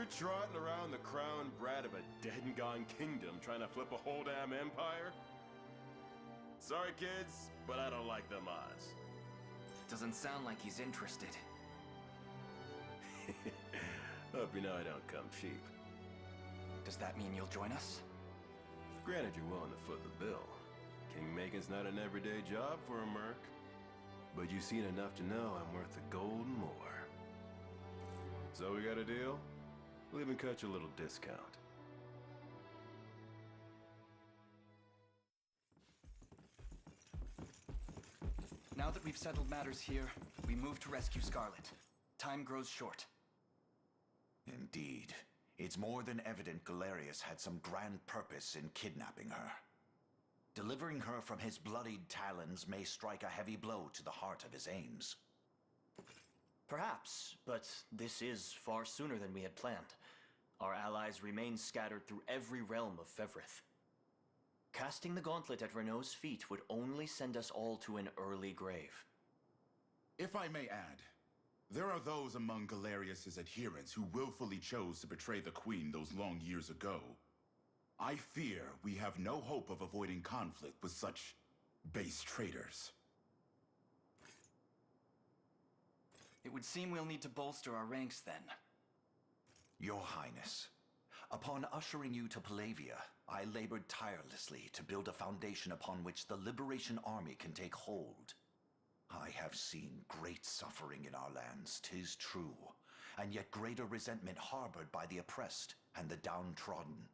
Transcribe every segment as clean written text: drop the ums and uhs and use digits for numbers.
You're trotting around the crown brat of a dead and gone kingdom trying to flip a whole damn empire? Sorry, kids, but I don't like them odds. Doesn't sound like he's interested. Hope you know I don't come cheap. Does that mean you'll join us? Granted, you're willing to foot the bill. King-making's not an everyday job for a merc. But you've seen enough to know I'm worth the gold and more. So we got a deal? We'll even cut you a little discount. Now that we've settled matters here, we move to rescue Scarlet. Time grows short. Indeed. It's more than evident Galerius had some grand purpose in kidnapping her. Delivering her from his bloodied talons may strike a heavy blow to the heart of his aims. Perhaps, but this is far sooner than we had planned. Our allies remain scattered through every realm of Fevrith. Casting the gauntlet at Renault's feet would only send us all to an early grave. If I may add, there are those among Galerius's adherents who willfully chose to betray the Queen those long years ago. I fear we have no hope of avoiding conflict with such base traitors. It would seem we'll need to bolster our ranks then. Your Highness, upon ushering you to Palavia, I labored tirelessly to build a foundation upon which the Liberation Army can take hold. I have seen great suffering in our lands, 'tis true, and yet greater resentment harbored by the oppressed and the downtrodden.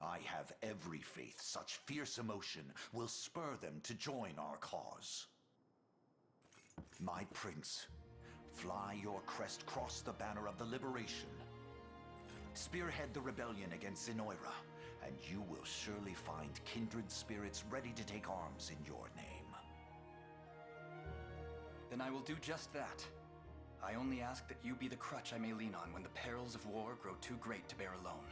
I have every faith such fierce emotion will spur them to join our cause. My prince, fly your crest across the banner of the liberation. Spearhead the rebellion against Zenoira, and you will surely find kindred spirits ready to take arms in your name. Then I will do just that. I only ask that you be the crutch I may lean on when the perils of war grow too great to bear alone.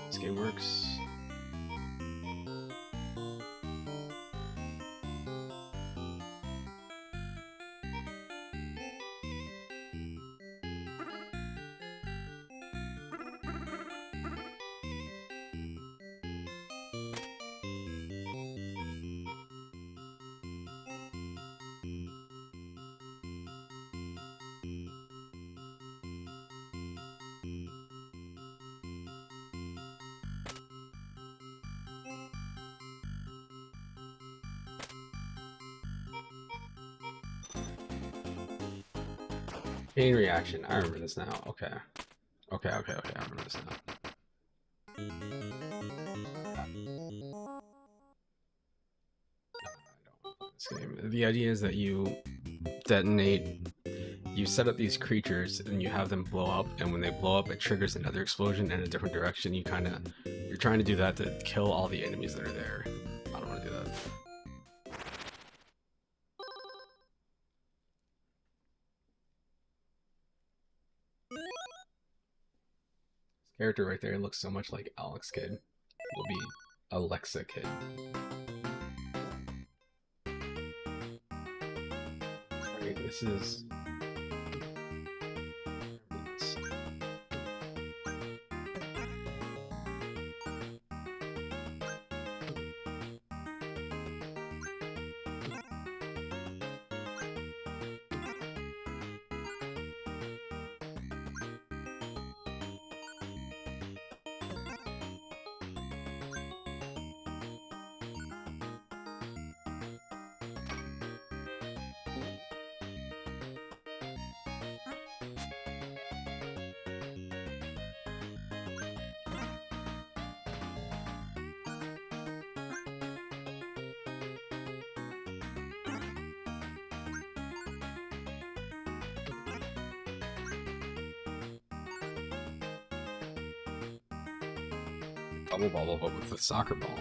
This game works. Chain reaction. I remember this now. Okay. Okay. I remember this now. This game. The idea is that you detonate, you set up these creatures and you have them blow up, and when they blow up, it triggers another explosion in a different direction. You're trying to do that to kill all the enemies that are there. I don't want to do that. Character right there looks so much like Alex Kidd. Will be Alexa Kidd. Right, this is. Bubble bubble, but with the soccer ball.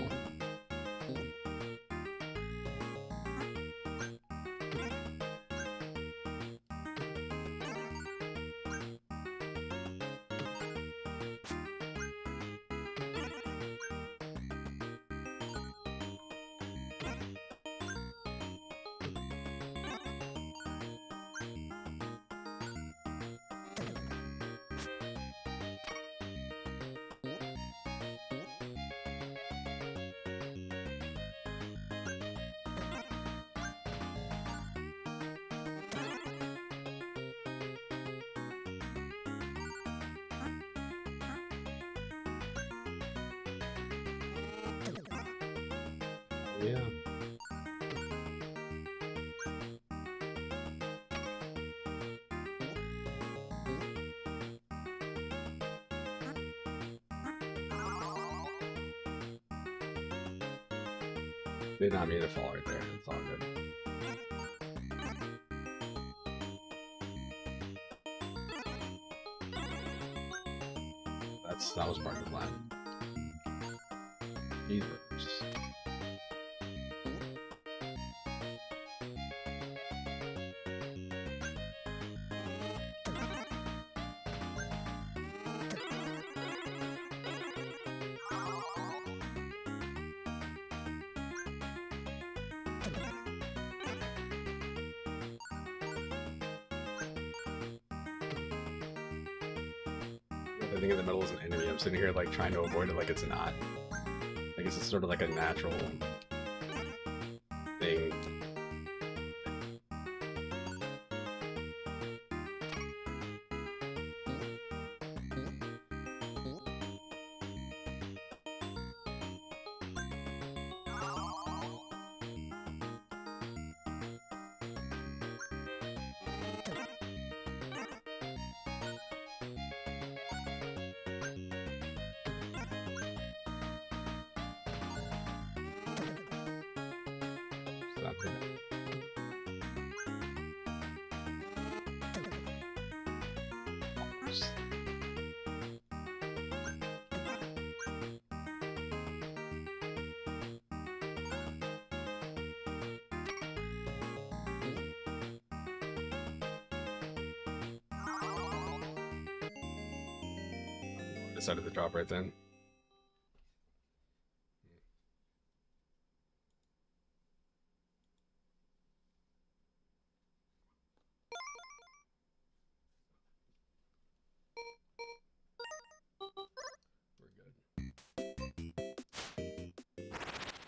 Yeah. Did not mean to fall right there. It's all good. That was part of the plan. Jesus. I think in the middle is an enemy. I'm sitting here like trying to avoid it like it's not. I guess it's sort of like a natural thing. Decided to drop right then.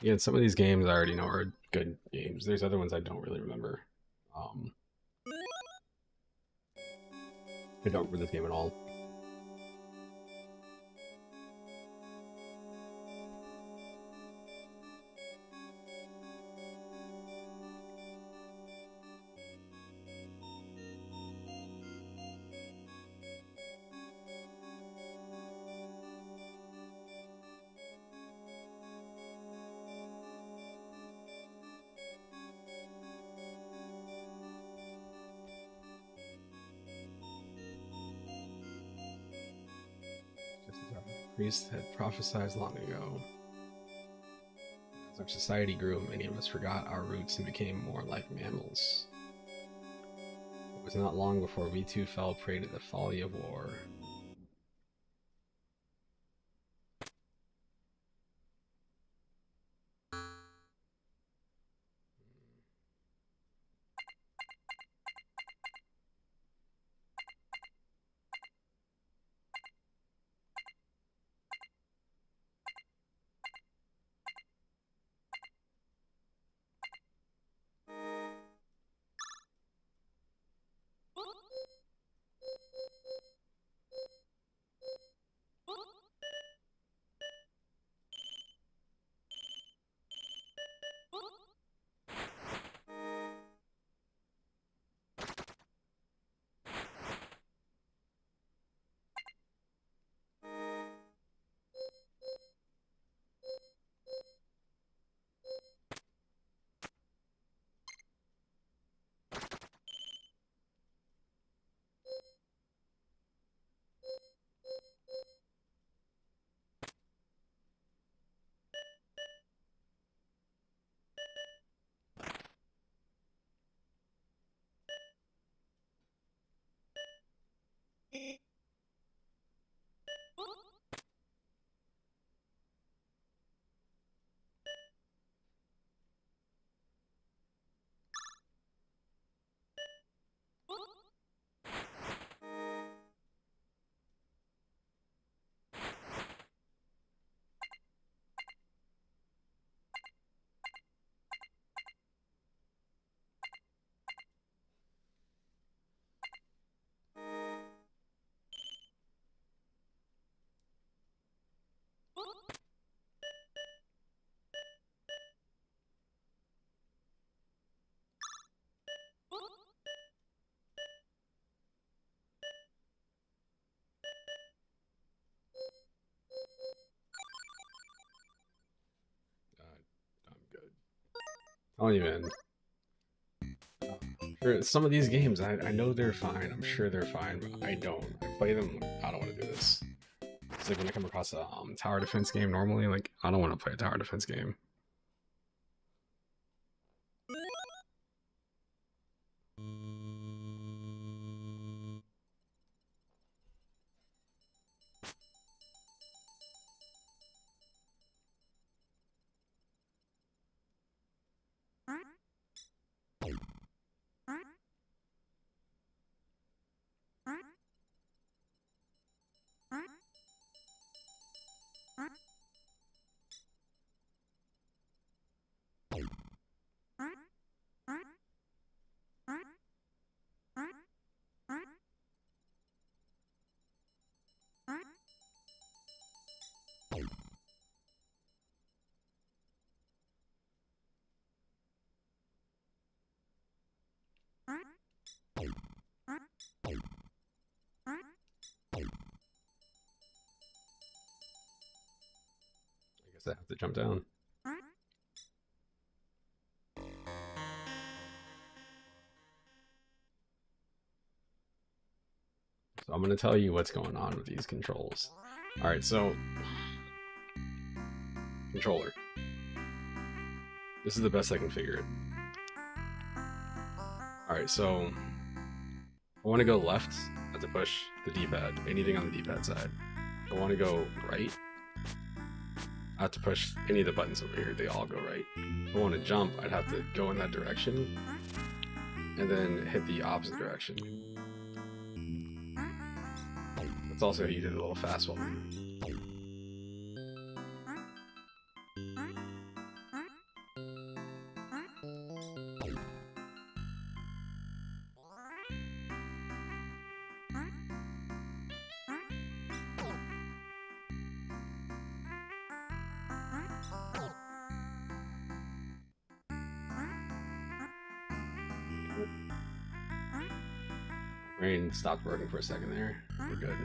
Yeah, some of these games I already know are good games. There's other ones I don't really remember. I don't remember this game at all. Priest had prophesied long ago. As our society grew, many of us forgot our roots and became more like mammals. It was not long before we too fell prey to the folly of war. I don't even. For some of these games, I know they're fine. I'm sure they're fine, but I don't. I play them. I don't want to do this. It's like when I come across a tower defense game normally, like I don't want to play a tower defense game. I guess I have to jump down. So I'm going to tell you what's going on with these controls. Alright, so... Controller. This is the best I can figure it. Alright, so... I want to go left, I have to push the D-pad, anything on the D-pad side. If I want to go right, I have to push any of the buttons over here, they all go right. If I want to jump, I'd have to go in that direction, and then hit the opposite direction. That's also how you do the little fast one. Brain stopped working for a second there. We're good.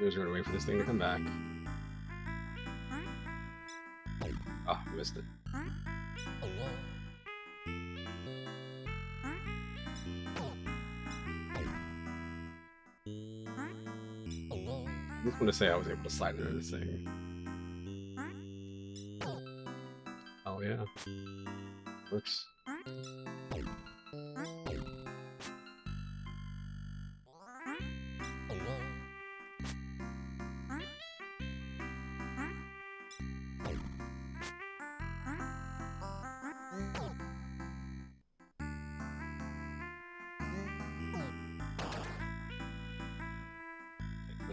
We're gonna wait for this thing to come back. Ah, oh, missed it. I just want to say I was able to slide under this thing. Oh yeah, works.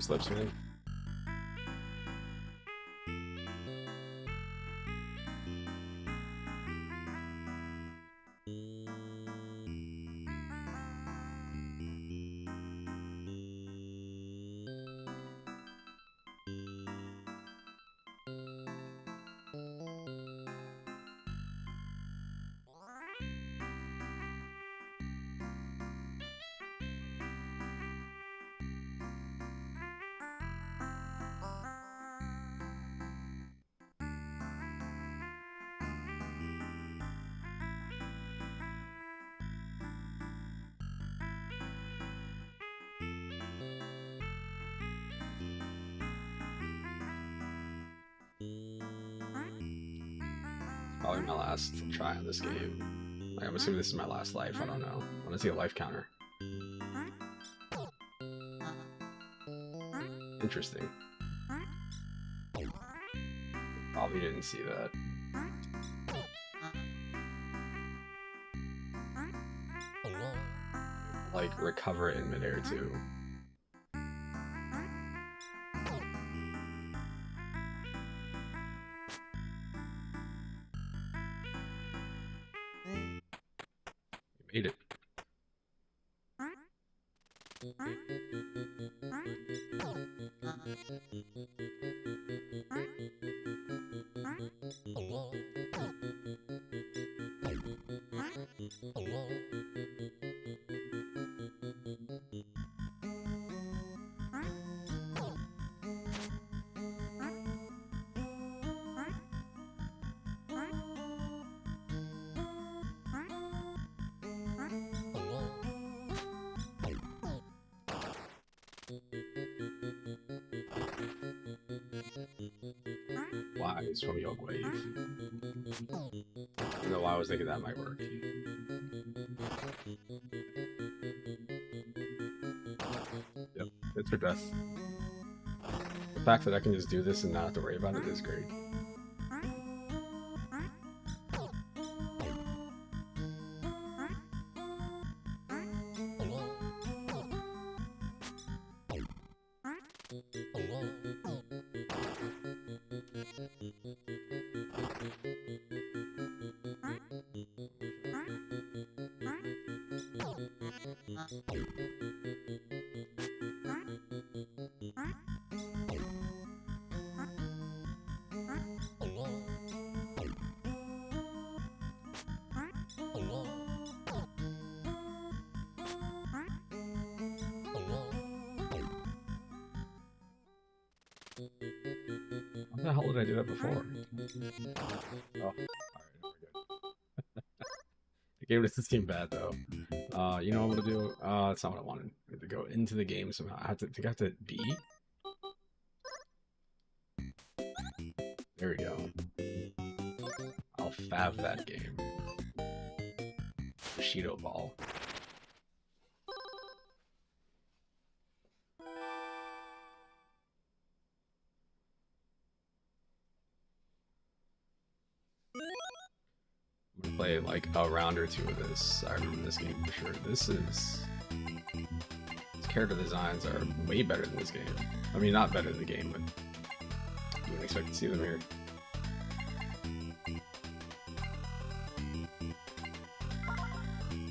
Slips, man. Probably my last try on this game. Like, I'm assuming this is my last life. I don't know. I want to see a life counter. Interesting. Probably didn't see that. Like, recover it in midair too. You made it. Wise from Yoke Wave. I don't know why I was thinking that might work. Yep, it's for death. The fact that I can just do this and not have to worry about it is great. How the hell did I do that before? Oh, alright, we're good. The game doesn't seem bad though. You know what I'm gonna do? That's not what I wanted. I have to go into the game somehow. I think I have to B. There we go. I'll fab that game. Bushido ball. Play like a round or two of this. I remember this game for sure. These character designs are way better than this game. I mean, not better than the game, but you wouldn't expect to see them here.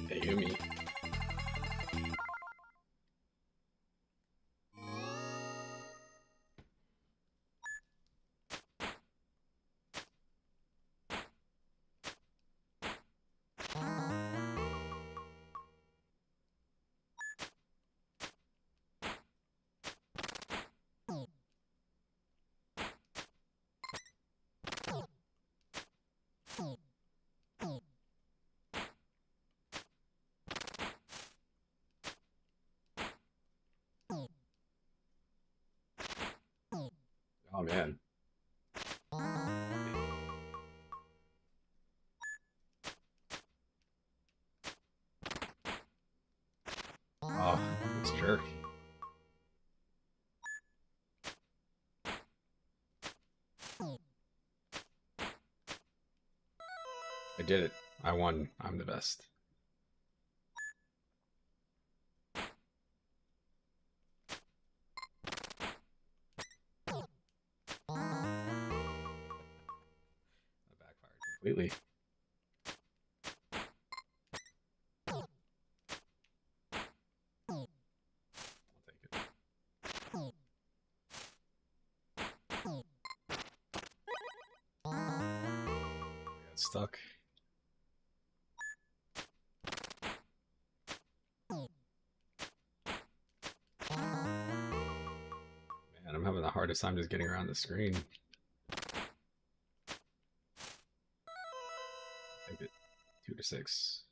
Hey, Yumi. Oh man. Oh, this jerk. I did it. I won. I'm the best. Completely. I'll take it. I got stuck. Man, I'm having the hardest time just getting around the screen. Take it. 2 to 6.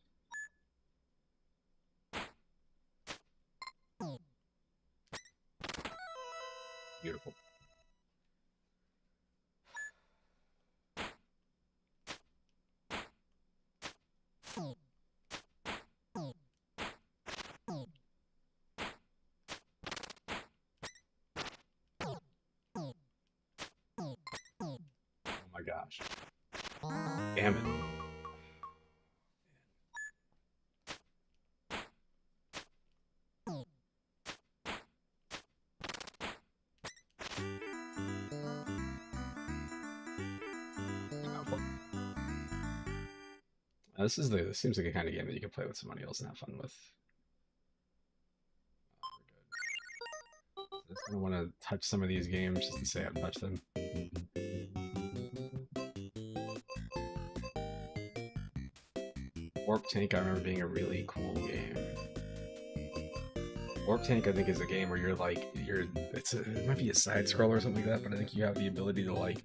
Beautiful. gosh. Damn it. This seems like a kind of game that you can play with somebody else and have fun with. I just don't want to touch some of these games just to say I've touched them. Warp Tank, I remember being a really cool game. Warp Tank, I think, is a game where it might be a side scroll or something like that, but I think you have the ability to like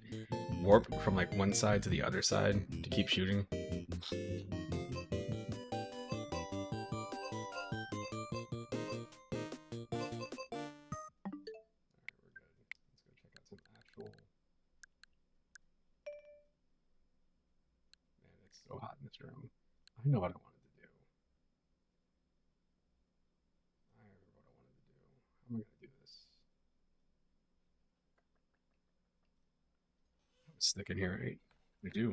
warp from like one side to the other side to keep shooting. So hot in this room. I know what I wanted to do. I remember what I wanted to do. How am I going to do this? I have a stick in here, right? I do. I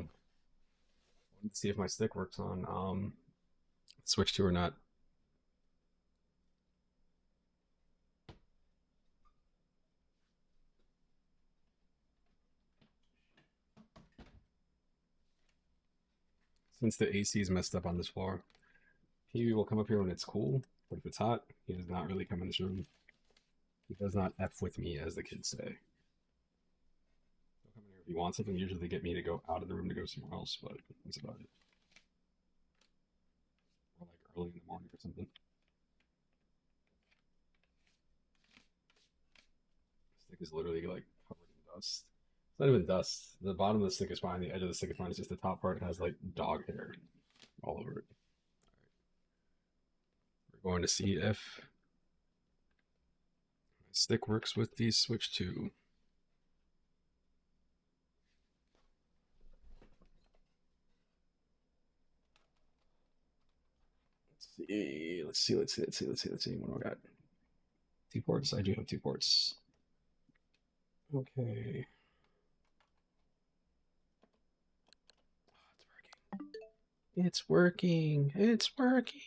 wanted to see if my stick works on Switch 2 or not. Since the AC is messed up on this floor, Pee-wee will come up here when it's cool, but if it's hot, he does not really come in this room. He does not F with me, as the kids say. He'll come in here if he wants something, usually to get me to go out of the room to go somewhere else, but that's about it. Or like early in the morning or something. The stick is literally like covered in dust. It's not even dust. The bottom of the stick is fine. The edge of the stick is fine. It's just the top part has like dog hair all over it. We're going to see if my stick works with the Switch 2. Let's see. What do I got? 2 ports. I do have 2 ports. Okay. It's working. It's working.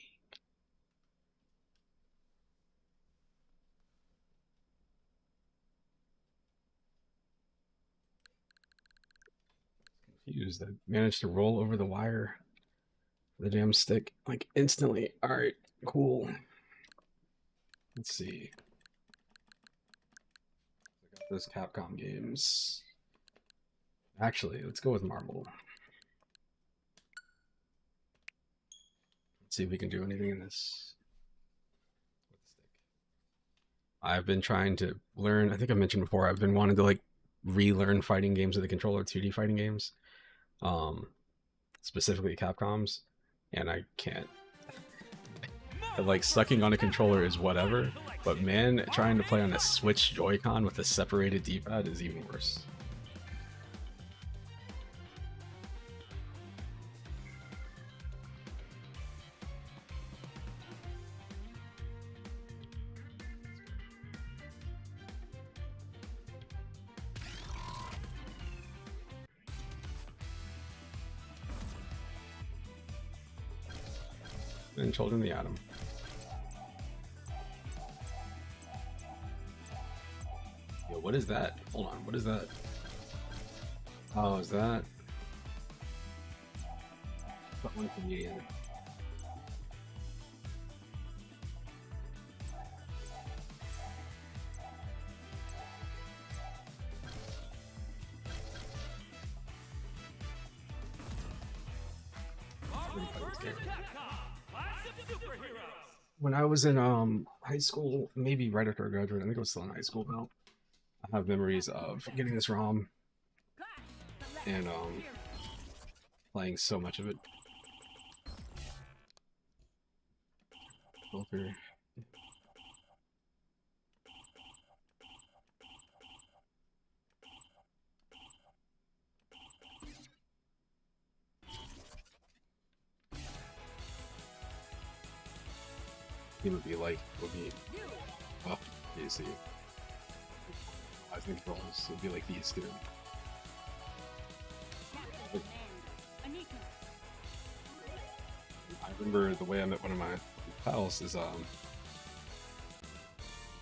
Confused. I managed to roll over the wire for the damn stick like instantly. All right, cool. Let's see. I got those Capcom games. Actually, let's go with Marvel. See if we can do anything in this. I've been trying to learn, I think I mentioned before, I've been wanting to like relearn fighting games with the controller, 2D fighting games. Specifically Capcom's, and I can't. Like sucking on a controller is whatever, but man, trying to play on a Switch Joy-Con with a separated D-pad is even worse. And Children of the Atom. Yo, what is that? Hold on, what is that? Oh, is that? Got one comedian. When I was in high school, maybe right after I graduated, I think I was still in high school now. I have memories of getting this ROM and playing so much of it. Okay. It would be oh, you see. I think controls would be like these two. I remember the way I met one of my pals is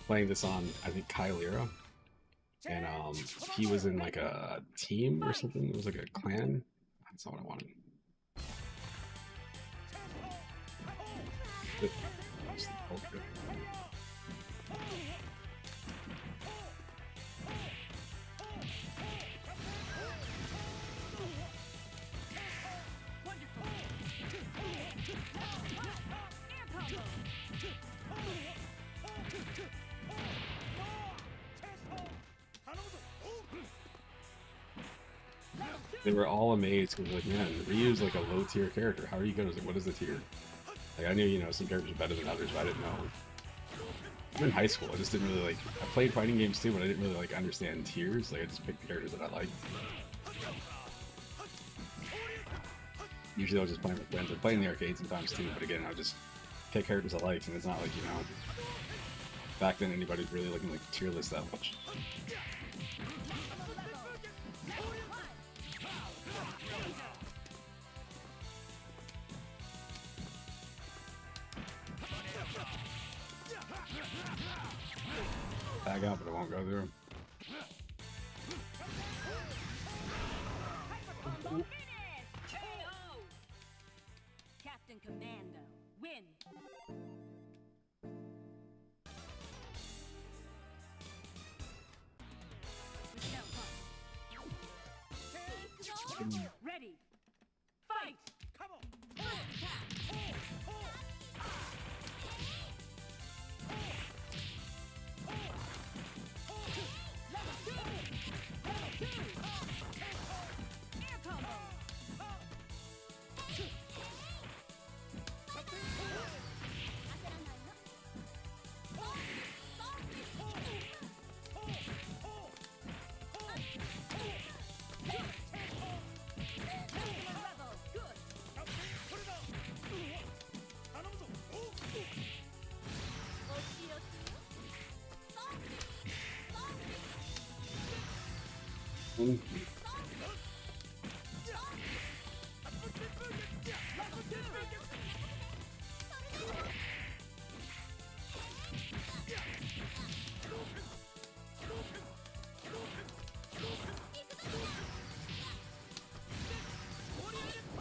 playing this on, I think, Kylera. And he was in like a team or something. It was like a clan. That's not what I wanted. They were all amazed because like, man, Ryu's like a low tier character. How are you good? I was like, what is the tier? Like I knew, you know, some characters are better than others, but I didn't know. I'm in high school. I just didn't really like. I played fighting games too, but I didn't really like understand tiers. Like I just picked the characters that I liked. Usually I was just playing with friends. I play in the arcade sometimes too, but again, I would just pick characters I liked, and it's not like, you know, back then anybody's really looking like tier list that much. Back out, but it won't go through. Captain Commando, win. Ready. Fight. Come on.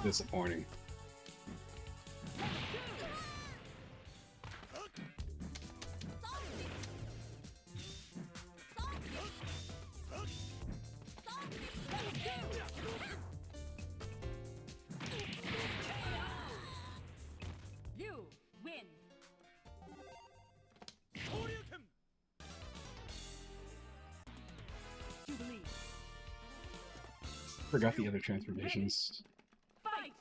Disappointing. You win. Jubilee. Forgot the other transformations. Fight.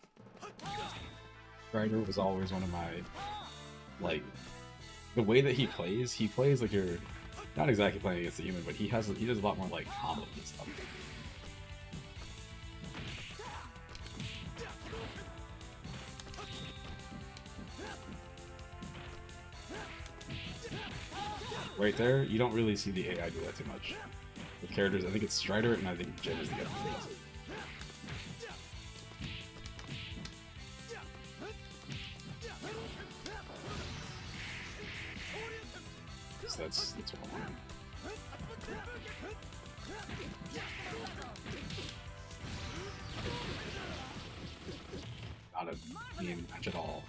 Strider was always one of my, like, the way that he plays like you're not exactly playing against a human, but he does a lot more like combos and stuff. Right there, you don't really see the AI do that too much. With characters, I think it's Strider and I think Jin is the other one. So that's what I want. Not a mean match at all.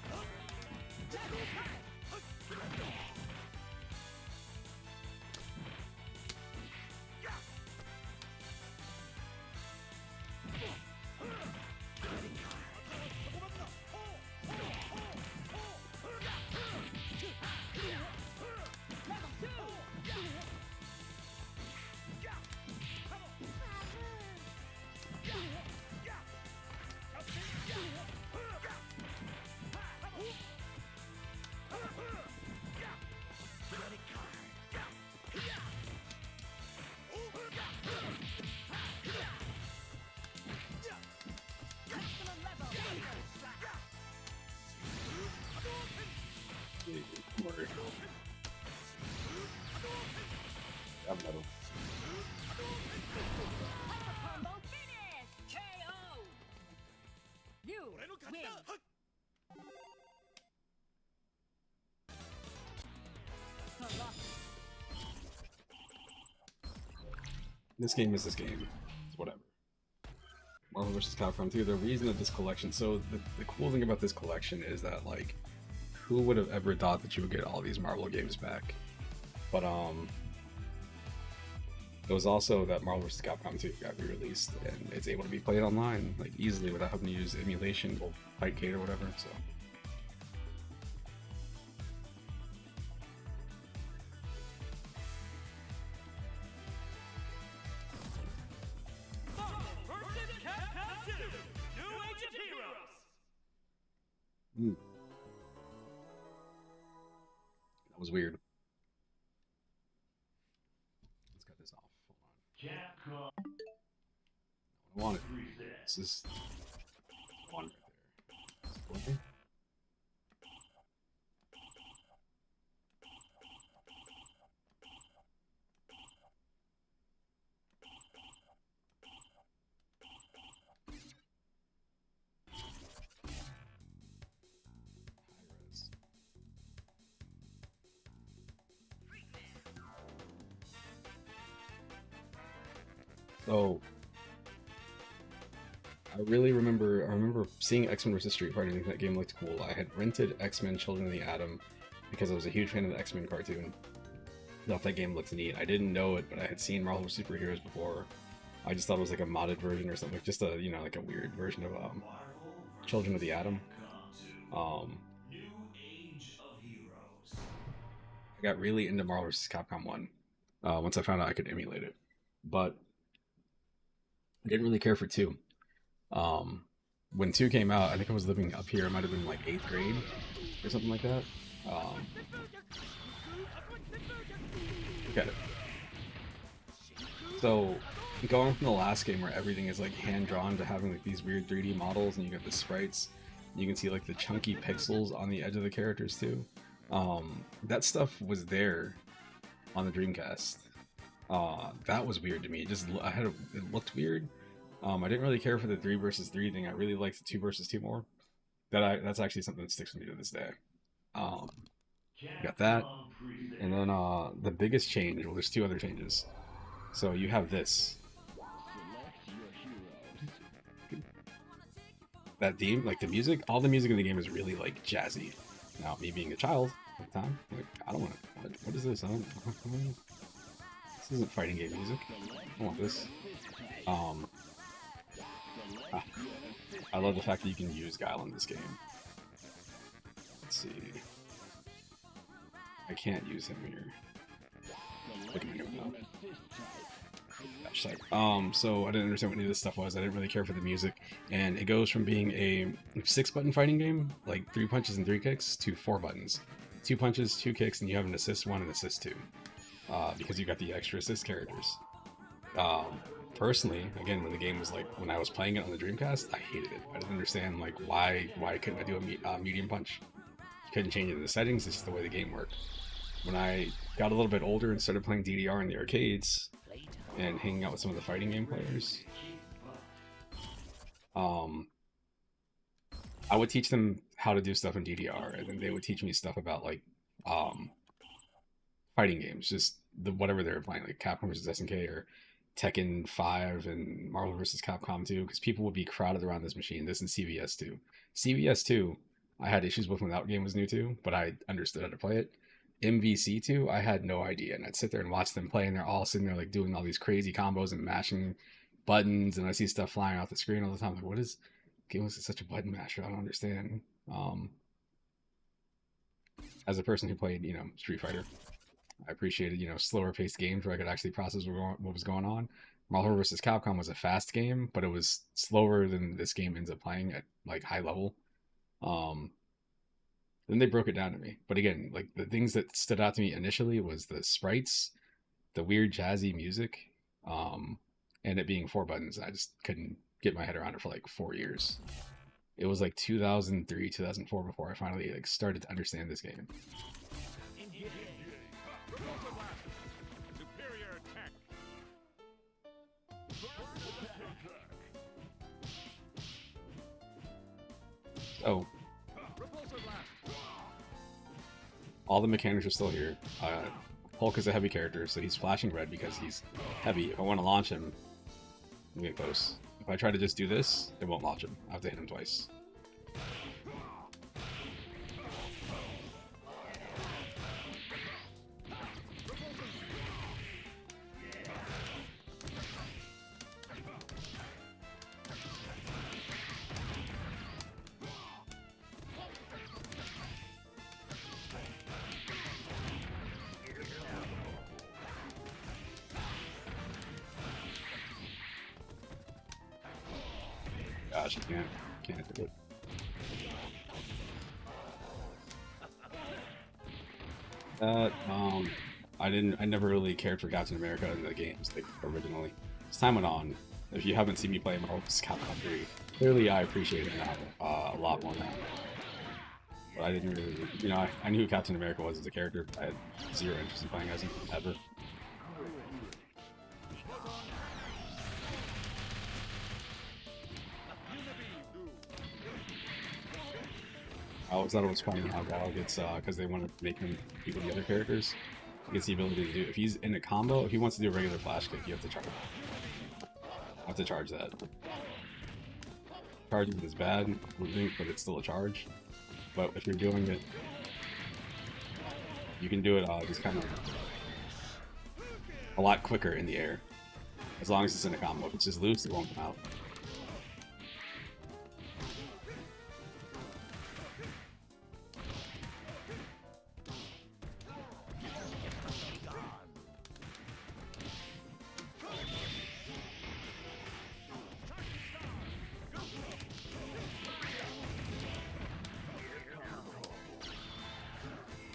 Combo finish! KO! You win. This game is this game. It's whatever. Marvel vs. Capcom 2, the reason that this collection, so the cool thing about this collection is that, like, who would have ever thought that you would get all these Marvel games back? But it was also that Marvel vs. Capcom 2 got re-released, and it's able to be played online, like, easily without having to use emulation or Fightgate or whatever, so. That was weird. Let's cut this off. Hold on. I want it. This is one right there. Okay. So I remember seeing X-Men vs. Street Fighter and thinking that game looked cool. I had rented X-Men Children of the Atom because I was a huge fan of the X-Men cartoon. Thought that game looked neat. I didn't know it, but I had seen Marvel Superheroes before. I just thought it was like a modded version or something, like just a, you know, like a weird version of Children of the Atom. I got really into Marvel vs. Capcom 1 once I found out I could emulate it, but I didn't really care for 2. When 2 came out, I think I was living up here. It might have been like 8th grade or something like that. Look at it. So going from the last game where everything is like hand-drawn to having like these weird 3D models, and you got the sprites, you can see like the chunky pixels on the edge of the characters too. That stuff was there on the Dreamcast. That was weird to me. It looked weird. I didn't really care for the 3 versus 3 thing. I really liked the 2 versus 2 more. That's actually something that sticks with me to this day. Got that. And then the biggest change, well, there's 2 other changes. So you have this. That theme, like the music, all the music in the game is really like jazzy. Now, me being a child at the time, like, I don't want to, what is this? This isn't fighting game music. I want this. I love the fact that you can use Guile in this game. Let's see. I can't use him here. Look at me go now. So I didn't understand what any of this stuff was. I didn't really care for the music, and it goes from being a 6-button fighting game, like 3 punches and 3 kicks, to 4 buttons, 2 punches, 2 kicks, and you have an assist 1 and assist 2, because you got the extra assist characters. Personally, again, when the game was like, when I was playing it on the Dreamcast, I hated it. I didn't understand like why couldn't I do a medium punch? You couldn't change it in the settings. It's just the way the game worked. When I got a little bit older and started playing DDR in the arcades and hanging out with some of the fighting game players, I would teach them how to do stuff in DDR, and then they would teach me stuff about like fighting games, just whatever they were playing, like Capcom vs. SNK or Tekken 5 and Marvel vs. Capcom 2, because people would be crowded around this machine. This and CVS 2. CVS 2, I had issues with when that game was new too, but I understood how to play it. MVC 2, I had no idea, and I'd sit there and watch them play, and they're all sitting there like doing all these crazy combos and mashing buttons, and I see stuff flying off the screen all the time. Like, what is game was such a button masher? I don't understand. As a person who played, you know, Street Fighter, I appreciated, you know, slower paced games where I could actually process what was going on. Marvel vs. Capcom was a fast game, but it was slower than this game ends up playing at like high level. Then they broke it down to me. But again, like the things that stood out to me initially was the sprites, the weird jazzy music, and it being 4 buttons. I just couldn't get my head around it for like 4 years. It was like 2003, 2004 before I finally like started to understand this game. Oh. All the mechanics are still here. Hulk is a heavy character, so he's flashing red because he's heavy. If I want to launch him, let me get close. If I try to just do this, it won't launch him. I have to hit him twice. Gosh, I can't do it. I never really cared for Captain America in the games, like, originally. As time went on, if you haven't seen me play Marvel vs. Capcom 3, clearly I appreciate it now a lot more now. But I didn't really, you know, I knew who Captain America was as a character, but I had zero interest in playing as him, ever. I always thought it was funny how Gal gets, because they want to make him equal the other characters, he gets the ability to do, if he's in a combo, if he wants to do a regular flash kick, you have to charge it. Have to charge that. Charging is bad, but it's still a charge. But if you're doing it, you can do it just kind of a lot quicker in the air, as long as it's in a combo. If it's just loose, it won't come out.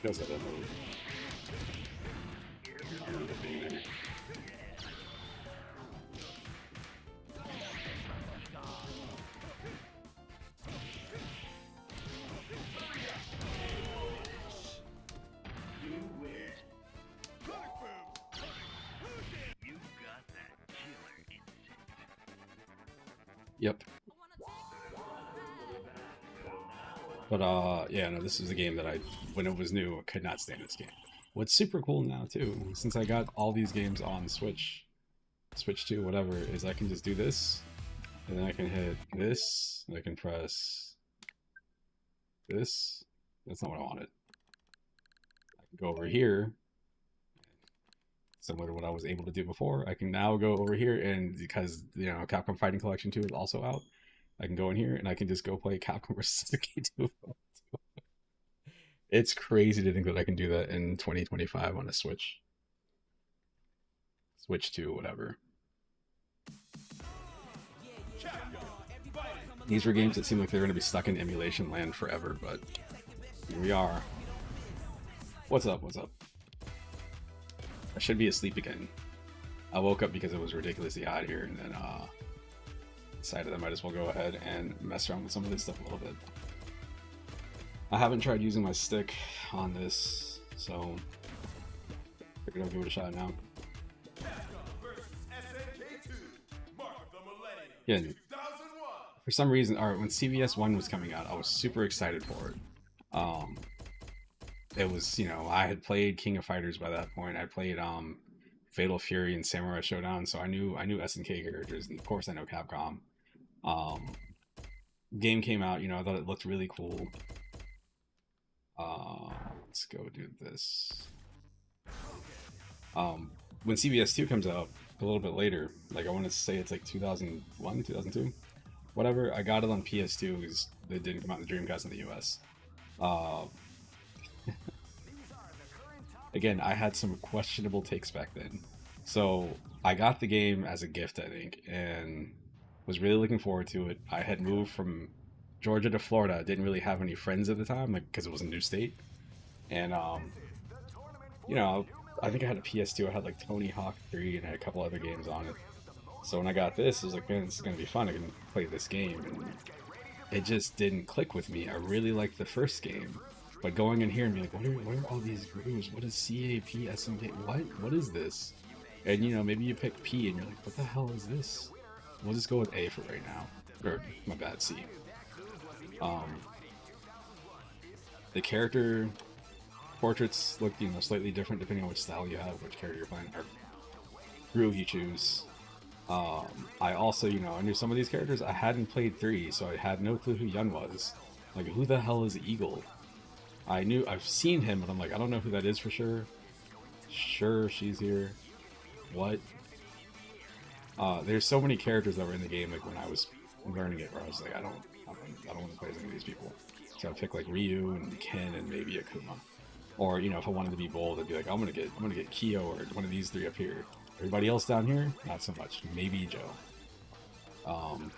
Does that move? Yep. But yeah, no, this is a game that when it was new, I could not stand this game. What's super cool now too, since I got all these games on Switch 2, whatever, is I can just do this, and then I can hit this, and I can press this. That's not what I wanted. I can go over here, similar to what I was able to do before. I can now go over here, and because, you know, Capcom Fighting Collection 2 is also out, I can go in here and I can just go play Capcom vs. K2. It's crazy to think that I can do that in 2025 on a Switch. Switch 2, whatever. These were games that seem like they're going to be stuck in emulation land forever, but here we are. What's up? What's up? I should be asleep again. I woke up because it was ridiculously hot here, and then decided I might as well go ahead and mess around with some of this stuff a little bit. I haven't tried using my stick on this, so figured I'll give it a shot now. Yeah, for some reason, when CVS 1 was coming out, I was super excited for it. It was, you know, I had played King of Fighters by that point. I played Fatal Fury and Samurai Showdown, so I knew SNK characters, and of course I know Capcom. Game came out, you know, I thought it looked really cool. Let's go do this. When CVS 2 comes out a little bit later, like I want to say it's like 2001, 2002, whatever, I got it on PS2 because it didn't come out in the Dreamcast in the US. Again, I had some questionable takes back then. So I got the game as a gift, I think, and was really looking forward to it. I had moved from Georgia to Florida. I didn't really have any friends at the time, like, because it was a new state. And, you know, I think I had a PS2. I had, like, Tony Hawk 3 and I had a couple other games on it. So when I got this, I was like, man, this is going to be fun. I can play this game. And it just didn't click with me. I really liked the first game. But going in here and being like, what are all these grooves? What is CAP, SMK? What is this? And, you know, maybe you pick P and you're like, what the hell is this? We'll just go with A for right now. Or, my bad, C. The character portraits look, you know, slightly different depending on which style you have, which character you're playing, or groove you choose. I also, you know, I knew some of these characters. I hadn't played 3, so I had no clue who Yun was. Like, who the hell is Eagle? I've seen him, but I'm like, I don't know who that is for sure. Sure, she's here. What? There's so many characters that were in the game, like when I was learning it, where I was like, I don't want to play as any of these people. So I pick like Ryu and Ken and maybe Akuma. Or, you know, if I wanted to be bold, I'd be like, I'm gonna get Kyo or one of these 3 up here. Everybody else down here, not so much. Maybe Joe. Of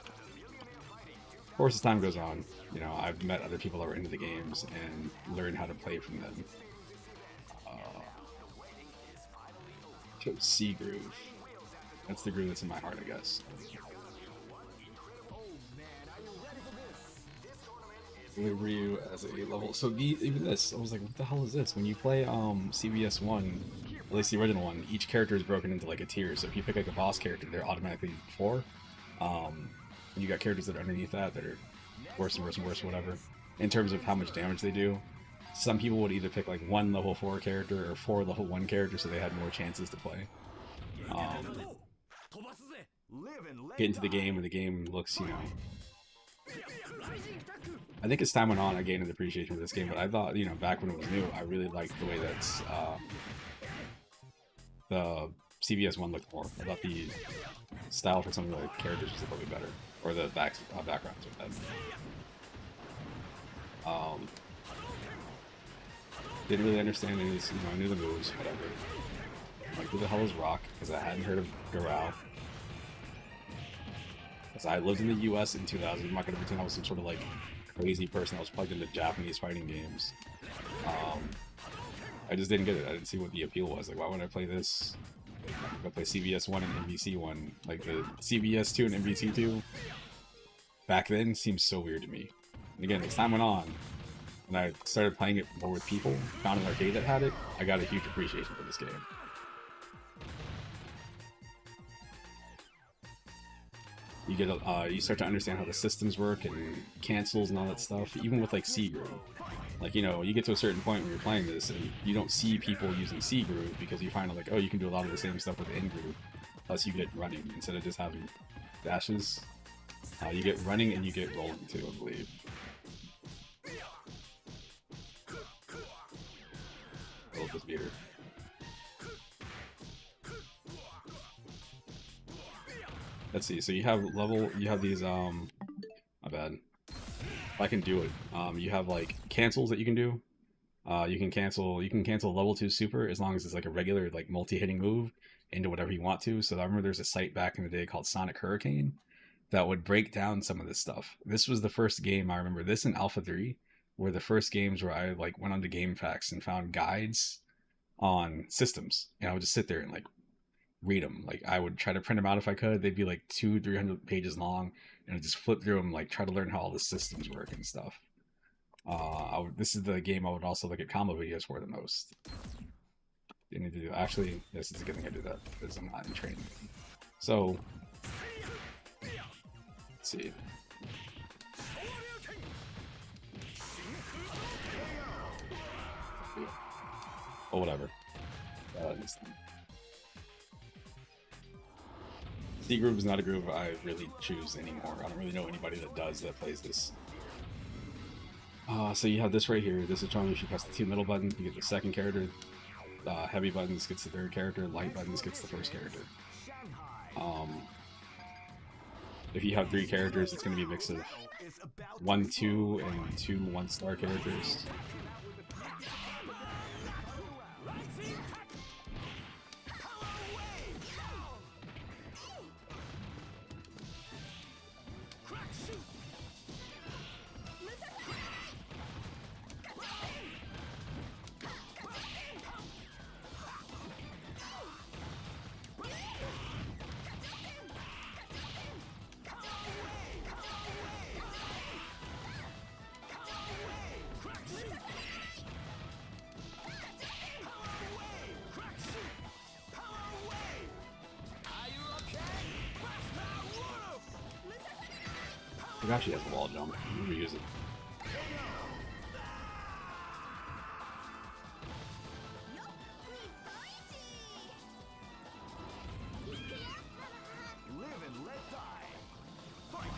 course, as time goes on, you know, I've met other people that were into the games and learned how to play from them. C groove. That's the groove that's in my heart, I guess. Ryu as a level. So even this, I was like, what the hell is this? When you play CVS 1, at least the original one, each character is broken into like a tier. So if you pick like a boss character, they're automatically 4. And you got characters that are underneath that are worse and worse and worse, whatever, in terms of how much damage they do. Some people would either pick like 1 level 4 character or 4 level 1 character, so they had more chances to play. Get into the game, and the game looks, you know, I think as time went on, I gained an appreciation for this game, but I thought, you know, back when it was new, I really liked the way that the CVS 1 looked more. I thought the style for some of the characters was a little bit better, or the backgrounds with them. Didn't really understand any of this, you know, I knew the moves, whatever. I'm like, who the hell is Rock? Because I hadn't heard of Garou. Because I lived in the US in 2000, I'm not going to pretend I was some sort of like crazy person that was plugged into Japanese fighting games. I just didn't get it. I didn't see what the appeal was. Like, why would I play this? I'm gonna play CVS 1 and MVC 1. Like, the CVS 2 and MVC 2 back then seemed so weird to me. And again, as time went on, and I started playing it more with people, found an arcade that had it, I got a huge appreciation for this game. You get you start to understand how the systems work and cancels and all that stuff, even with like C groove. Like, you know, you get to a certain point when you're playing this and you don't see people using C groove because you find out like, oh, you can do a lot of the same stuff with N groove, plus you get running instead of just having dashes. You get running and you get rolling too, I believe. Roll this meter. Let's see, so you have these, my bad. If I can do it. You have like cancels that you can do. You can cancel level 2 super as long as it's like a regular like multi-hitting move into whatever you want to. So I remember there's a site back in the day called Sonic Hurricane that would break down some of this stuff. This was the first game, I remember this in Alpha 3, were the first games where I like went onto GameFAQs and found guides on systems. And I would just sit there and like read them. Like, I would try to print them out if I could. They'd be like 200-300 pages long, and I'd just flip through them, like try to learn how all the systems work and stuff. This is the game I would also look at combo videos for the most. Didn't need to do. Actually, this is a good thing I do that because I'm not in training. So, let's see. Oh, whatever. C groove is not a groove I really choose anymore. I don't really know anybody that does that plays this. So you have this right here. This is showing if you press the 2 middle buttons, you get the second character. Heavy buttons gets the third character. Light buttons gets the first character. If you have 3 characters, it's going to be a mix of 1, 2, and 2 1-star characters. It actually has a wall jump. I'm gonna use it.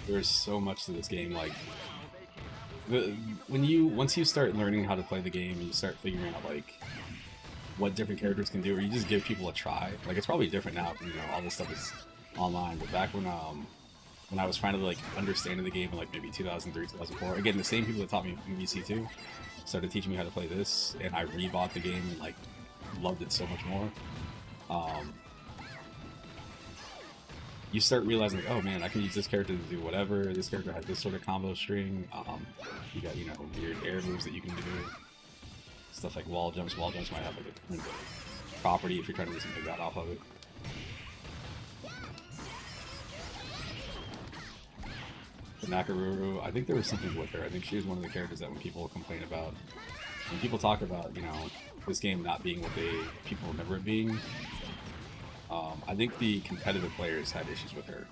There's so much to this game. Like, once you start learning how to play the game, and you start figuring out like what different characters can do, or you just give people a try. Like, it's probably different now, you know, all this stuff is online. But back when I was finally like understanding the game in like maybe 2003, 2004, again, the same people that taught me VC2 started teaching me how to play this, and I rebought the game and like loved it so much more. You start realizing, like, oh man, I can use this character to do whatever. This character has this sort of combo string. You got, you know, weird air moves that you can do. Stuff like wall jumps. Wall jumps might have like a different property if you're trying to do something like that off of it. The Nakaruru, I think there was something with her. I think she was one of the characters that when people complain about, when people talk about, you know, this game not being what people remember it being, I think the competitive players had issues with her.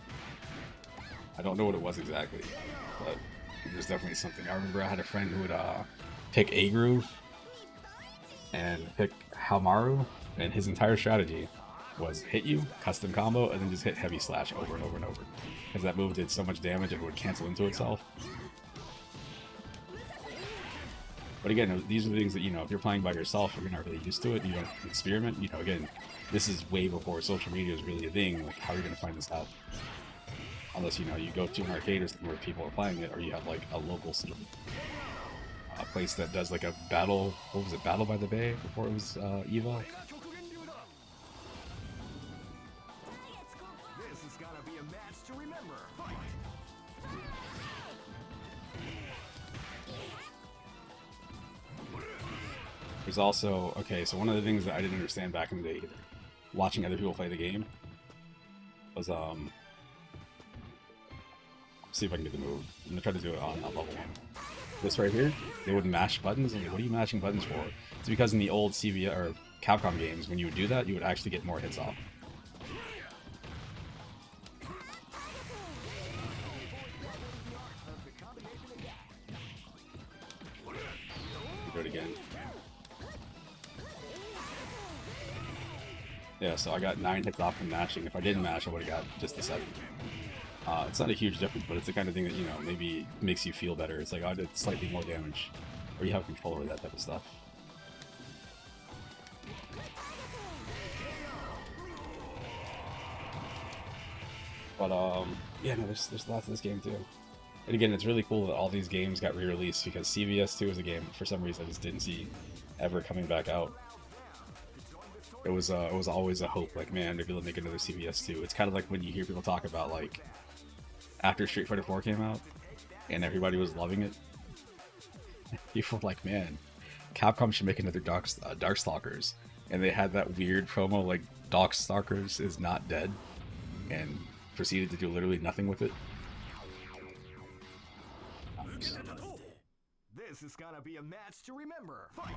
I don't know what it was exactly, but there's definitely something. I remember I had a friend who would pick A Groove and pick Hamaru, and his entire strategy was hit you, custom combo, and then just hit heavy slash over and over and over. Because that move did so much damage it would cancel into itself. But again, these are the things that, you know, if you're playing by yourself, you're not really used to it, you don't experiment, you know, again, this is way before social media is really a thing. Like, how are you going to find this out? Unless, you know, you go to an arcade or something where people are playing it, or you have like a local sort of a place that does like a battle, what was it, Battle by the Bay before it was EVO? This is gonna be a match to remember. Fight! There's also, okay, so one of the things that I didn't understand back in the day either, watching other people play the game, was, see if I can get the move. I'm gonna try to do it on level 1. This right here, they would mash buttons. I'm like, what are you mashing buttons for? It's because in the old CVS or Capcom games, when you would do that, you would actually get more hits off. Do it again. Yeah, so I got 9 hits off from mashing. If I didn't mash, I would have got just the 7. It's not a huge difference, but it's the kind of thing that, you know, maybe makes you feel better. It's like, oh, I did slightly more damage. Or you have control over that type of stuff. But, yeah, no, there's lots of this game, too. And again, it's really cool that all these games got re-released, because CVS 2 is a game, for some reason, I just didn't see ever coming back out. It was always a hope, like, man, maybe they'll make another CVS 2. It's kind of like when you hear people talk about, like, after Street Fighter 4 came out, and everybody was loving it, people were like, man, Capcom should make another Darkstalkers. And they had that weird promo, like, Darkstalkers is not dead, and proceeded to do literally nothing with it. This is gonna be a match to remember. Fight!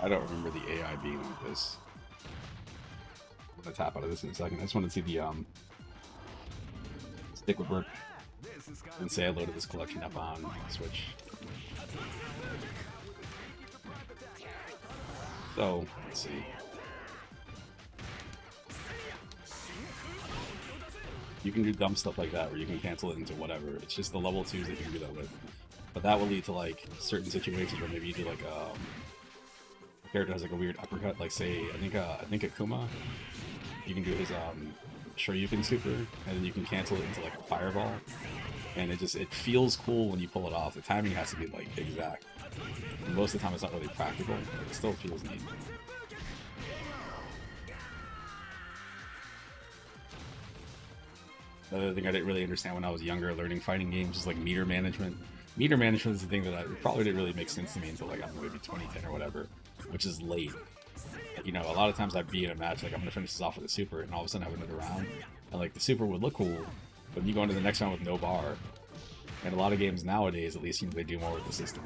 I don't remember the AI being like this. I'm gonna tap out of this in a second. I just want to see the stick with work and say I loaded this collection up on Switch. So let's see. You can do dumb stuff like that where you can cancel it into whatever. It's just the level 2s that you can do that with. But that will lead to like certain situations where maybe you do like a character has like a weird uppercut, like say I think Akuma, you can do his Shoryuken super, and then you can cancel it into like a fireball, and it feels cool when you pull it off. The timing has to be like exact. And most of the time it's not really practical, but it still feels neat. Another thing I didn't really understand when I was younger learning fighting games is like meter management. Meter management is the thing that probably didn't really make sense to me until like I don't know, maybe 2010 or whatever, which is late. You know, a lot of times I'd be in a match like I'm gonna finish this off with a super, and all of a sudden I have another round, and like the super would look cool, but you go into the next round with no bar. And a lot of games nowadays, at least, you know, they do more with the system.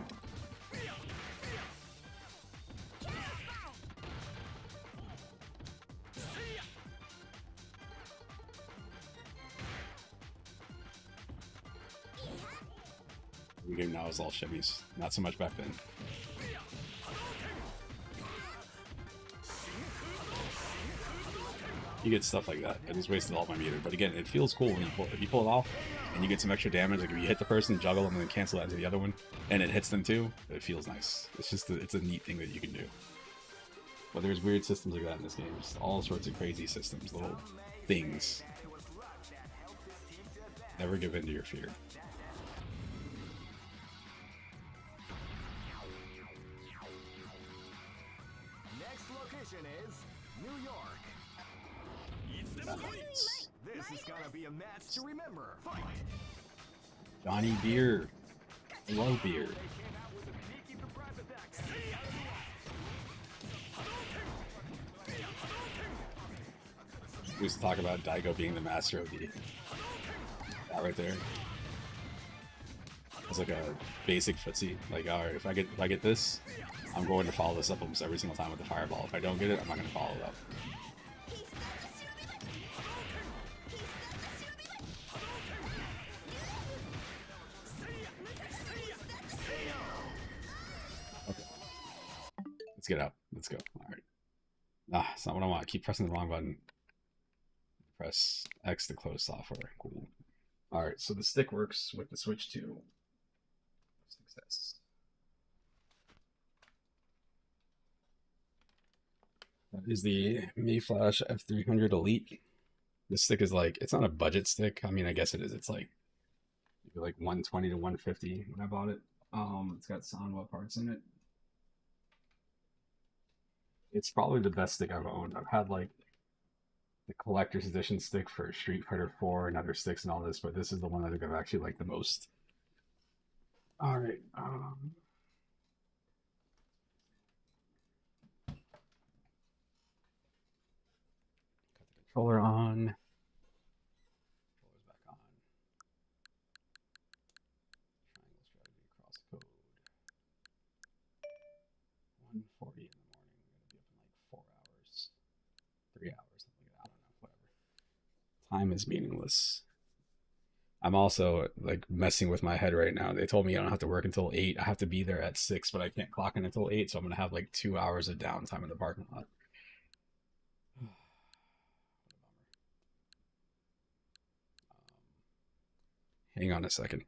The game now is all shimmies. Not so much back then. You get stuff like that. I just wasted all my meter. But again, it feels cool when you pull it off and you get some extra damage. Like if you hit the person, juggle them, and then cancel that into the other one, and it hits them too, it feels nice. It's just it's a neat thing that you can do. But there's weird systems like that in this game. Just all sorts of crazy systems, little things. Never give in to your fear. Next location is New York. Nice. This is gonna be a match to remember. Fight! Johnny Beer. I love beer. They came out with a sneaky surprise attack. We used to talk about Daigo being the master of the... That right there. It's like a basic footsie. Like, alright, if I get this, I'm going to follow this up almost every single time with the fireball. If I don't get it, I'm not going to follow it up. Okay. Let's get up. Let's go. Alright. Ah, it's not what I want. I keep pressing the wrong button. Press X to close software. Cool. Alright, so the stick works with the Switch 2. Success. That is the Mayflash F300 Elite. This stick is like, it's not a budget stick. I mean, I guess it is. It's like 120 to 150 when I bought it. It's got Sanwa parts in it. It's probably the best stick I've owned. I've had like the collector's edition stick for Street Fighter 4 and other sticks and all this, but this is the one I think I've actually liked the most. All right. Got the controller on. Controller's back on. Triangle strategy across code. 1:40 in the morning. I'm gonna be up in like 4 hours, 3 hours, something like that. I don't know. Whatever. Time is meaningless. I'm also like messing with my head right now. They told me I don't have to work until 8. I have to be there at 6, but I can't clock in until 8, so I'm gonna have like 2 hours of downtime in the parking lot. What a bummer. Hang on a second.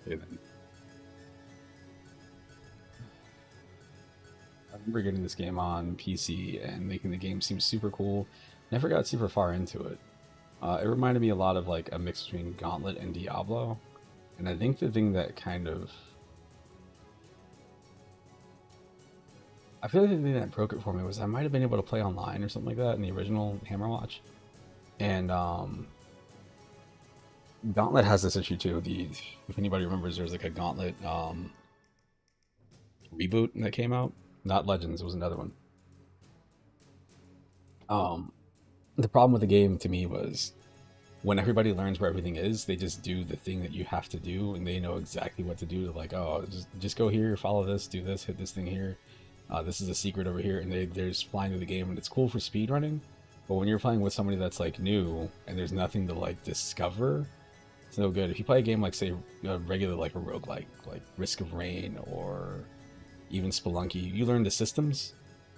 Okay, then. I remember getting this game on PC and making the game seem super cool. Never got super far into it. It reminded me a lot of like a mix between Gauntlet and Diablo. And I think the thing that kind of... I feel like the thing that broke it for me was I might have been able to play online or something like that in the original Hammerwatch. And Gauntlet has this issue too. If anybody remembers, there's like a Gauntlet reboot that came out. Not Legends, it was another one. The problem with the game to me was when everybody learns where everything is, they just do the thing that you have to do, and they know exactly what to do. They're like, oh, just go here, follow this, do this, hit this thing here. This is a secret over here, and they're just flying through the game, and it's cool for speed running. But when you're playing with somebody that's like new and there's nothing to like discover, it's no good. If you play a game like say a regular like a roguelike, like Risk of Rain or even Spelunky, you learn the systems,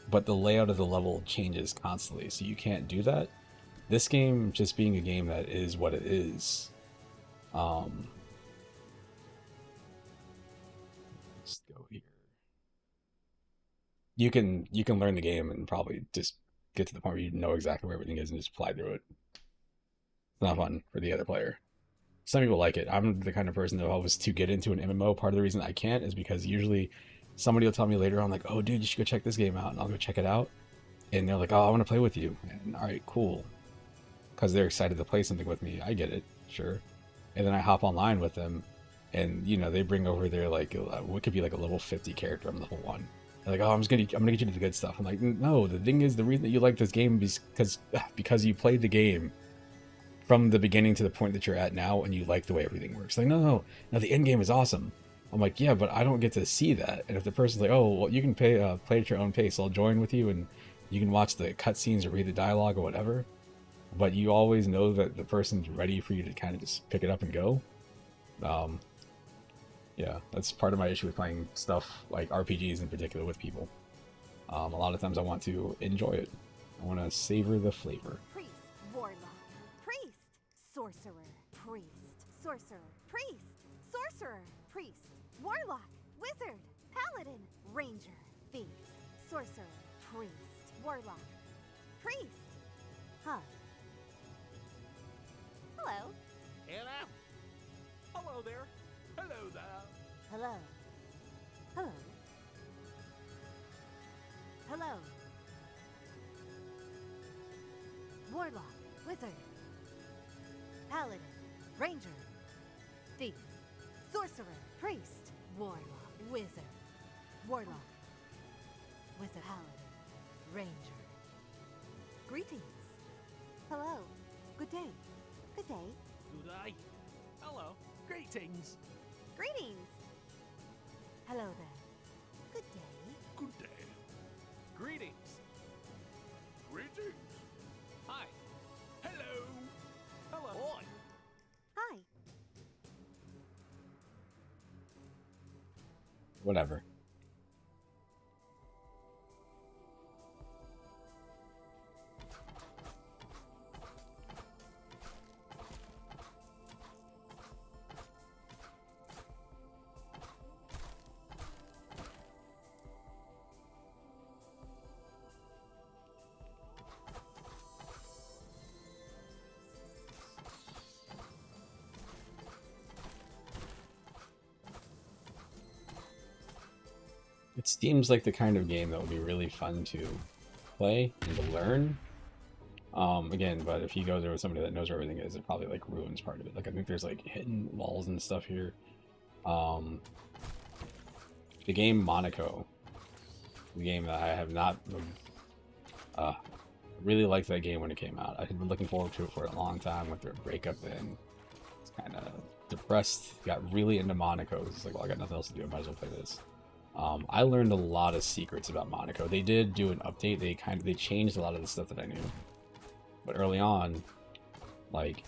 but the layout of the level changes constantly, so you can't do that. This game, just being a game that is what it is, let's go here. You can learn the game and probably just get to the point where you know exactly where everything is and just fly through it. It's not fun for the other player. Some people like it. I'm the kind of person that always to get into an MMO. Part of the reason I can't is because usually somebody will tell me later on, like, oh, dude, you should go check this game out. And I'll go check it out. And they're like, oh, I want to play with you. And all right, cool. Because they're excited to play something with me. I get it, sure. And then I hop online with them. And, you know, they bring over their, like, what could be like a level 50 character on level 1. They're like, oh, I'm gonna get you to the good stuff. I'm like, no, the thing is, the reason that you like this game is because you played the game from the beginning to the point that you're at now, and you like the way everything works. Like, no, the end game is awesome. I'm like, yeah, but I don't get to see that. And if the person's like, oh, well, you can play at your own pace, I'll join with you, and you can watch the cutscenes or read the dialogue or whatever. But you always know that the person's ready for you to kind of just pick it up and go. Yeah, that's part of my issue with playing stuff like RPGs in particular with people. A lot of times I want to enjoy it. I want to savor the flavor. Priest, warlock, priest, sorcerer, priest, sorcerer, priest, sorcerer, priest, warlock, wizard, paladin, ranger, thief, sorcerer, priest, warlock, priest. Huh. Hello. Hello. Hello there. Hello there. Hello. Hello. Hello. Warlock, wizard, paladin, ranger, thief, sorcerer, priest, warlock, wizard, warlock, wizard, paladin, ranger. Greetings. Hello. Good day. Good day. Good day. Hello. Greetings. Greetings. Hello there. Good day. Good day. Greetings. Greetings. Hi. Hello. Hello. Hi. Hi. Whatever. It seems like the kind of game that would be really fun to play and to learn. Again, but if you go there with somebody that knows where everything is, it probably like ruins part of it. Like I think there's like hidden walls and stuff here. The game Monaco, the game that I have not really liked that game when it came out. I had been looking forward to it for a long time. Went through a breakup and was kind of depressed. Got really into Monaco. It's like, well, I got nothing else to do. I might as well play this. I learned a lot of secrets about Monaco. They did do an update. They changed a lot of the stuff that I knew. But early on, like,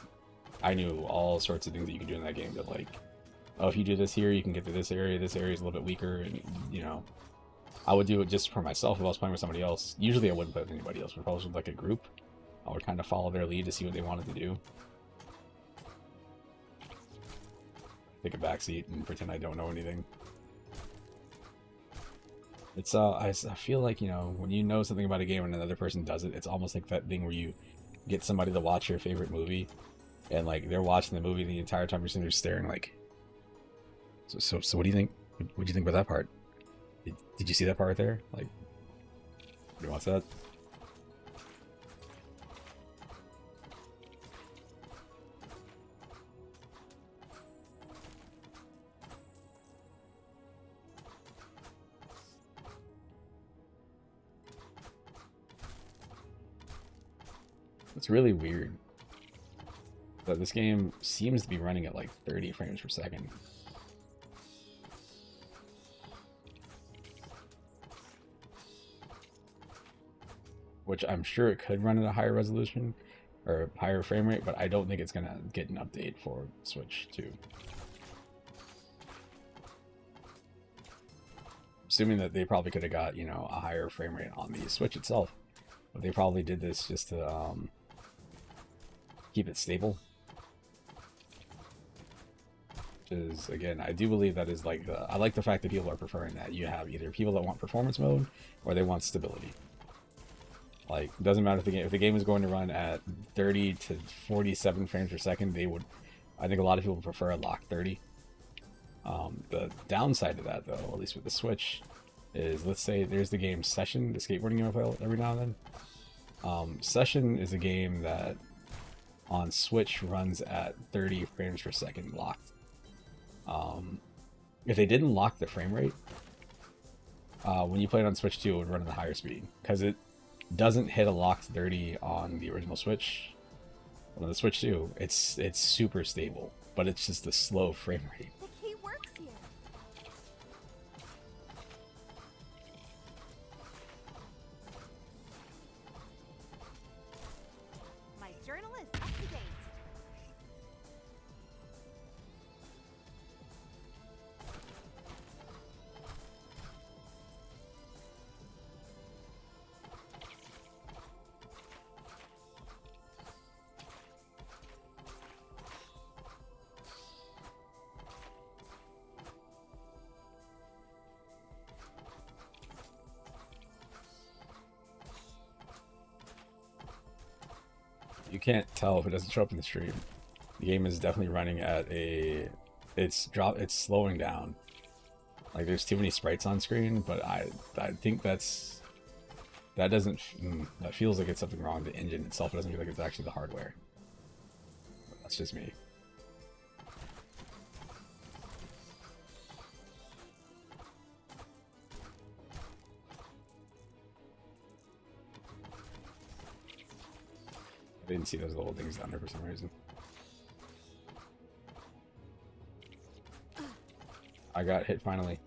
I knew all sorts of things that you could do in that game. That like, oh, if you do this here, you can get to this area. This area is a little bit weaker, and you know, I would do it just for myself if I was playing with somebody else. Usually, I wouldn't play with anybody else. But if I was with like a group, I would kind of follow their lead to see what they wanted to do. take a backseat and pretend I don't know anything. It's I feel like, you know, when you know something about a game and another person does it, it's almost like that thing where you get somebody to watch your favorite movie, and like they're watching the movie the entire time you're sitting there staring like. So what do you think? What do you think about that part? Did you see that part right there? Like, you watch that? It's really weird that this game seems to be running at like 30 frames per second. Which I'm sure it could run at a higher resolution or higher frame rate, but I don't think it's gonna get an update for Switch 2. Assuming that they probably could have got, you know, a higher frame rate on the Switch itself. But they probably did this just to keep it stable. Which is, again, I do believe that is like I like the fact that people are preferring that. You have either people that want performance mode or they want stability. Like, it doesn't matter if the game is going to run at 30 to 47 frames per second, they would, I think a lot of people would prefer a lock 30. The downside to that, though, at least with the Switch, is let's say there's the game Session, the skateboarding game I play every now and then. Session is a game that on Switch runs at 30 frames per second locked. If they didn't lock the frame rate, when you play it on Switch 2, it would run at a higher speed, because it doesn't hit a locked 30 on the original Switch. But on the Switch 2, it's super stable, but it's just a slow frame rate. The key works here. My journal is up to date. You can't tell if it doesn't show up in the stream. The game is definitely running at a... It's slowing down. Like, there's too many sprites on screen, but I think that feels like it's something wrong with the engine itself. It doesn't feel like it's actually the hardware. But that's just me. I didn't see those little things down there for some reason. I got hit finally.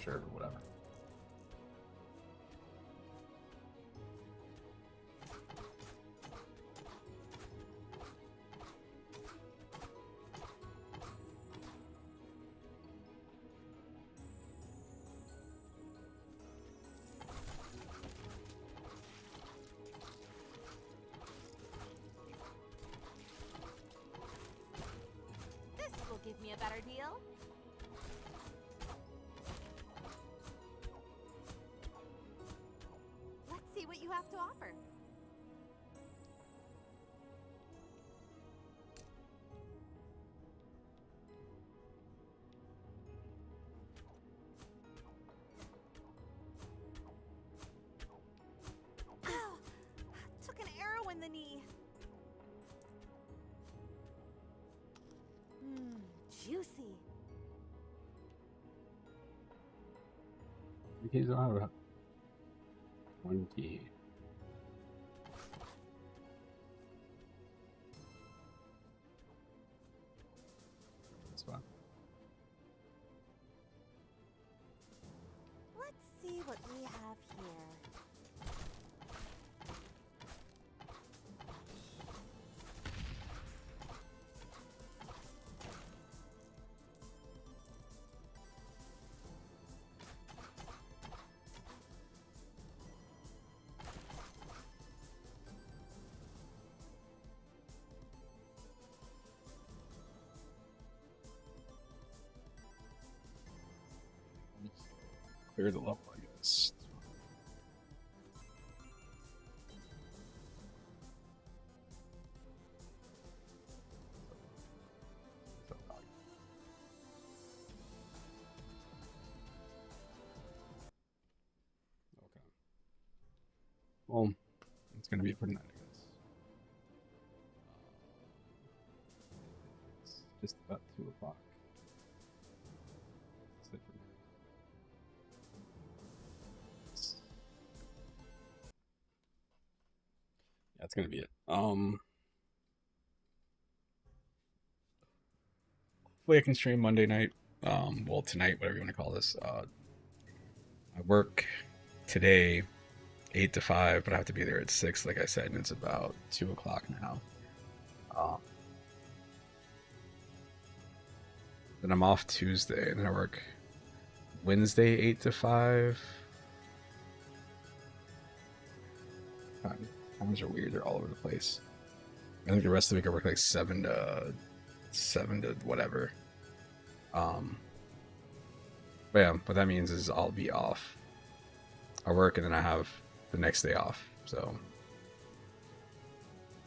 Sure, but whatever. This will give me a better deal. Let's see what you have to offer. Ow! Took an arrow in the knee. Juicy. The keys don't have one key. That's fine. Let's see what we have here. Clear the level, I guess. Okay. Well, it's gonna be a pretty night, I guess. It's just about 2 o'clock. That's it for me. That's gonna be it. Hopefully I can stream Monday night. Well, tonight, whatever you want to call this. I work today 8 to 5, but I have to be there at 6, like I said, and it's about 2 o'clock now. Then I'm off Tuesday, and then I work Wednesday 8 to 5. Times are weird, they're all over the place. I think the rest of the week I work like 7 to whatever. But yeah, what that means is I'll be off. I work and then I have the next day off. So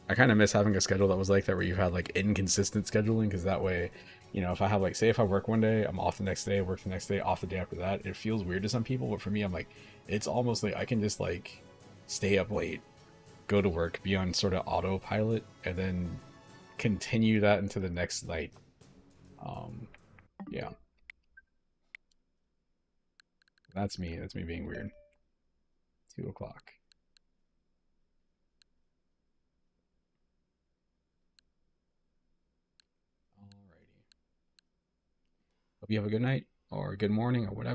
I kind of miss having a schedule that was like that, where you had like inconsistent scheduling, because that way, you know, if I have like, say if I work one day, I'm off the next day, work the next day, off the day after that. It feels weird to some people, but for me, I'm like, it's almost like I can just like stay up late, go to work, be on sort of autopilot, and then continue that into the next night. Yeah. That's me. That's me being weird. 2 o'clock. Alrighty. Hope you have a good night or good morning or whatever.